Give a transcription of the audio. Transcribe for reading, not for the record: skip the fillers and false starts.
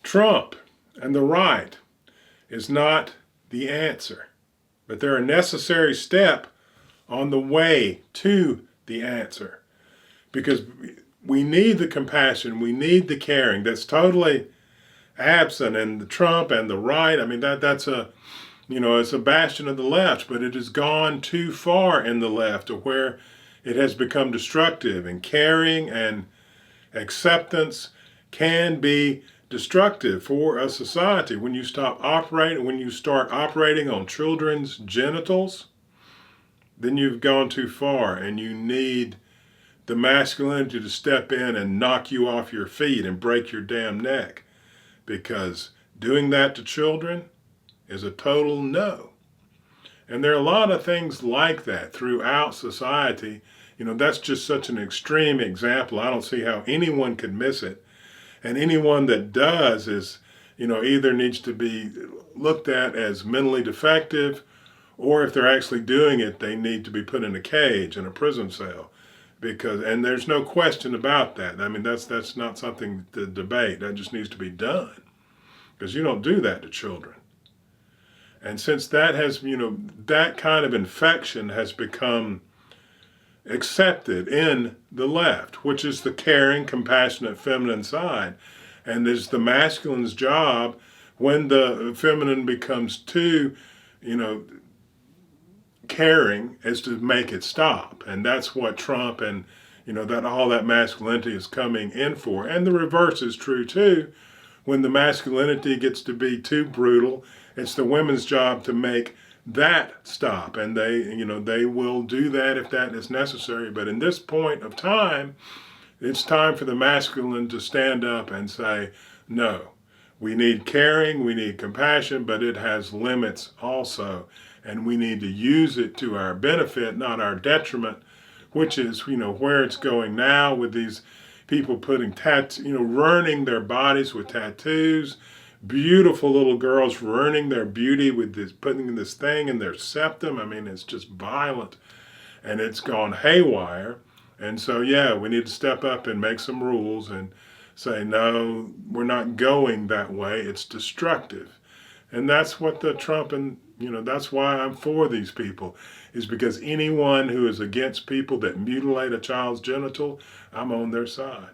Trump and the right is not the answer, but they're a necessary step on the way to the answer, because we need the compassion, we need the caring that's totally absent in the Trump and the right. I mean, that's a, it's a bastion of the left, but it has gone too far in the left to where it has become destructive, and caring and acceptance can be destructive for a society. When you start operating on children's genitals, then you've gone too far, and you need the masculinity to step in and knock you off your feet and break your damn neck, because doing that to children is a total no. And there are a lot of things like that throughout society. That's just such an extreme example. I don't see how anyone could miss it. And anyone that does is, either needs to be looked at as mentally defective, or if they're actually doing it, they need to be put in a cage, in a prison cell. And there's no question about that. I mean, that's not something to debate. That just needs to be done, because you don't do that to children. And since that has, that kind of infection has become accepted in the left, which is the caring, compassionate, feminine side. And it's the masculine's job, when the feminine becomes too, caring, is to make it stop. And that's what Trump and, that all that masculinity is coming in for. And the reverse is true too. When the masculinity gets to be too brutal, it's the women's job to make that stop, and they will do that if that is necessary. But in this point of time, it's time for the masculine to stand up and say, no, we need caring, we need compassion, but it has limits also, and we need to use it to our benefit, not our detriment, which is, where it's going now with these people putting ruining their bodies with tattoos. Beautiful little girls ruining their beauty with this, putting this thing in their septum. I mean, it's just violent, and it's gone haywire. And so, yeah, we need to step up and make some rules and say, no, we're not going that way. It's destructive. And that's what the Trump and, that's why I'm for these people, is because anyone who is against people that mutilate a child's genital, I'm on their side.